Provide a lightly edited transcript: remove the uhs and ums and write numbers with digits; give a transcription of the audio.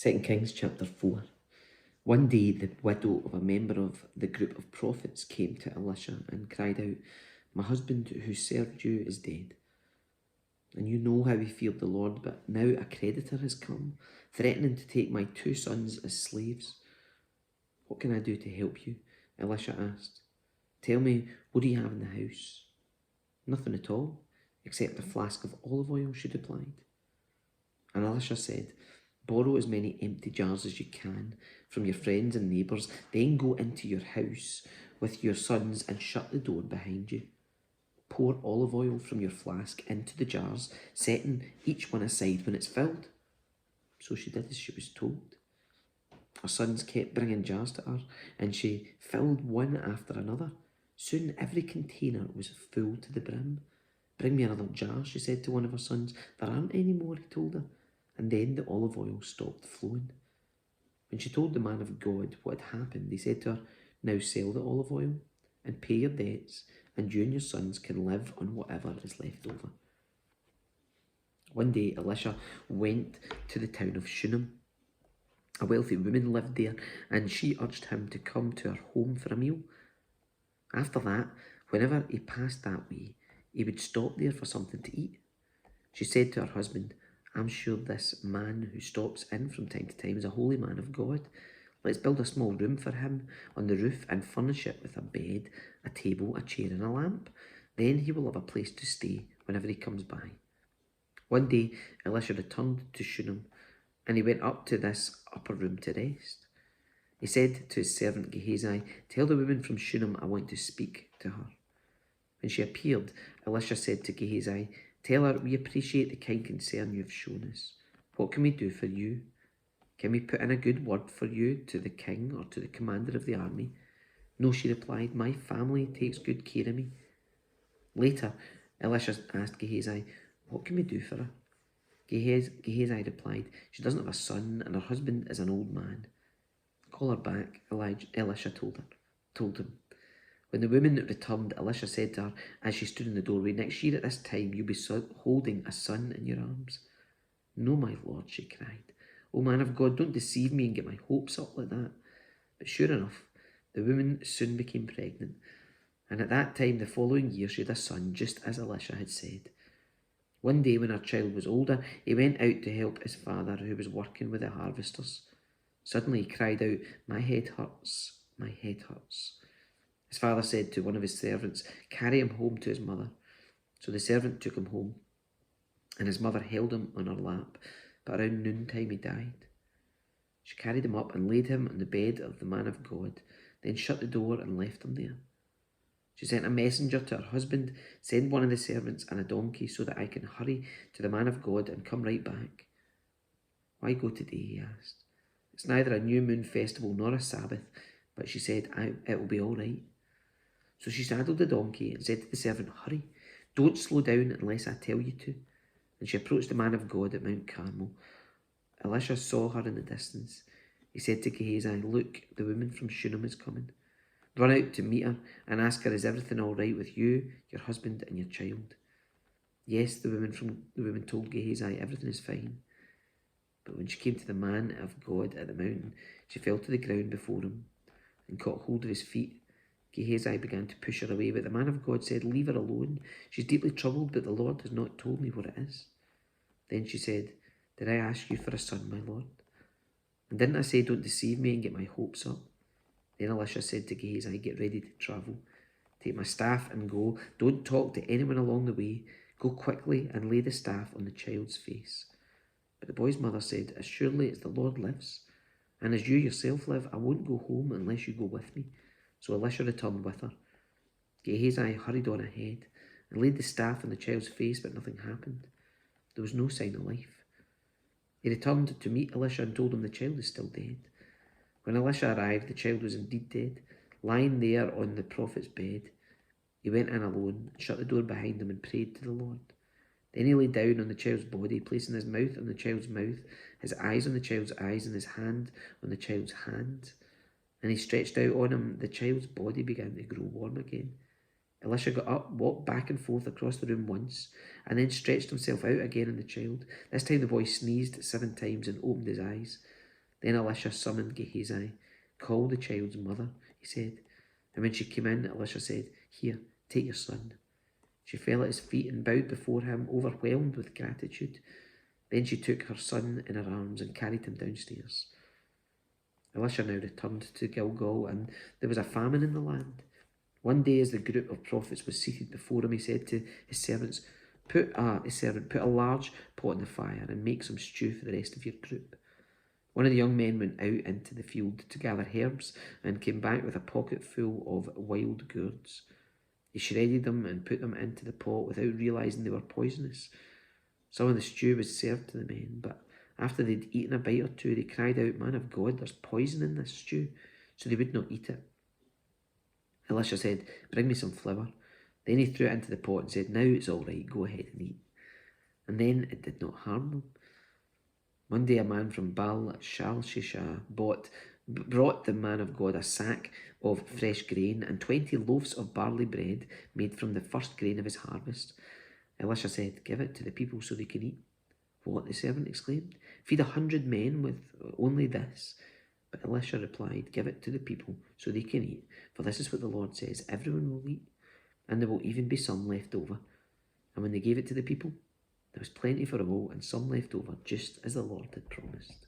2 Kings chapter 4. One day the widow of a member of the group of prophets came to Elisha and cried out, "My husband who served you is dead. And you know how he feared the Lord, but now a creditor has come, threatening to take my 2 sons as slaves. What can I do to help you?" Elisha asked. "Tell me, what do you have in the house?" "Nothing at all, except a flask of olive oil," she replied. And Elisha said, "Borrow as many empty jars as you can from your friends and neighbours, then go into your house with your sons and shut the door behind you. Pour olive oil from your flask into the jars, setting each one aside when it's filled." So she did as she was told. Her sons kept bringing jars to her, and she filled one after another. Soon every container was full to the brim. "Bring me another jar," she said to one of her sons. "There aren't any more," he told her. And then the olive oil stopped flowing. When she told the man of God what had happened, he said to her, "Now sell the olive oil and pay your debts, and you and your sons can live on whatever is left over." One day Elisha went to the town of Shunem. A wealthy woman lived there, and she urged him to come to her home for a meal. After that, whenever he passed that way, he would stop there for something to eat. She said to her husband, "I'm sure this man who stops in from time to time is a holy man of God. Let's build a small room for him on the roof and furnish it with a bed, a table, a chair and a lamp. Then he will have a place to stay whenever he comes by." One day Elisha returned to Shunem, and he went up to this upper room to rest. He said to his servant Gehazi, "Tell the woman from Shunem I want to speak to her." When she appeared, Elisha said to Gehazi, "Tell her we appreciate the kind concern you have shown us. What can we do for you? Can we put in a good word for you to the king or to the commander of the army?" "No," she replied, "my family takes good care of me." Later, Elisha asked Gehazi, "What can we do for her?" Gehazi replied, "She doesn't have a son, and her husband is an old man." "Call her back," Elisha told him. When the woman returned, Elisha said to her as she stood in the doorway, "Next year at this time you'll be holding a son in your arms." "No, my lord," she cried. "O man of God, don't deceive me and get my hopes up like that." But sure enough, the woman soon became pregnant, and at that time the following year she had a son, just as Elisha had said. One day when her child was older, he went out to help his father, who was working with the harvesters. Suddenly he cried out, "My head hurts, my head hurts." His father said to one of his servants, "Carry him home to his mother." So the servant took him home, and his mother held him on her lap, but around noontime he died. She carried him up and laid him on the bed of the man of God, then shut the door and left him there. She sent a messenger to her husband, "Send one of the servants and a donkey so that I can hurry to the man of God and come right back." "Why go today?" he asked. "It's neither a new moon festival nor a Sabbath." But she said, "It will be all right." So she saddled the donkey and said to the servant, "Hurry, don't slow down unless I tell you to." And she approached the man of God at Mount Carmel. Elisha saw her in the distance. He said to Gehazi, "Look, the woman from Shunem is coming. Run out to meet her and ask her, is everything all right with you, your husband and your child?" "Yes," the woman told Gehazi, "everything is fine." But when she came to the man of God at the mountain, she fell to the ground before him and caught hold of his feet. Gehazi began to push her away, but the man of God said, "Leave her alone. She's deeply troubled, but the Lord has not told me what it is." Then she said, "Did I ask you for a son, my lord? And didn't I say, don't deceive me and get my hopes up?" Then Elisha said to Gehazi, "Get ready to travel. Take my staff and go. Don't talk to anyone along the way. Go quickly and lay the staff on the child's face." But the boy's mother said, "As surely as the Lord lives, and as you yourself live, I won't go home unless you go with me." So Elisha returned with her. Gehazi hurried on ahead and laid the staff on the child's face, but nothing happened. There was no sign of life. He returned to meet Elisha and told him the child is still dead. When Elisha arrived, the child was indeed dead, lying there on the prophet's bed. He went in alone, shut the door behind him, and prayed to the Lord. Then he lay down on the child's body, placing his mouth on the child's mouth, his eyes on the child's eyes, and his hand on the child's hand. And he stretched out on him. The child's body began to grow warm again. Elisha got up, walked back and forth across the room once, and then stretched himself out again on the child. This time the boy sneezed 7 times and opened his eyes. Then Elisha summoned Gehazi. Call the child's mother, he said. And when she came in, Elisha said, Here, take your son. She fell at his feet and bowed before him, overwhelmed with gratitude. Then she took her son in her arms and carried him downstairs. Elisha now returned to Gilgal, and there was a famine in the land. One day, as the group of prophets was seated before him, he said to his servants, Put a large pot in the fire and make some stew for the rest of your group. One of the young men went out into the field to gather herbs and came back with a pocket full of wild gourds. He shredded them and put them into the pot without realising they were poisonous. Some of the stew was served to the men, but after they'd eaten a bite or two, they cried out, Man of God, there's poison in this stew, so they would not eat it. Elisha said, Bring me some flour. Then he threw it into the pot and said, Now it's all right, go ahead and eat. And then it did not harm them. One day a man from Baal Shalshisha brought the man of God a sack of fresh grain and 20 loaves of barley bread made from the first grain of his harvest. Elisha said, Give it to the people so they can eat. What? The servant exclaimed. Feed 100 men with only this. But Elisha replied, Give it to the people so they can eat. For this is what the Lord says, Everyone will eat, and there will even be some left over. And when they gave it to the people, there was plenty for all and some left over, just as the Lord had promised.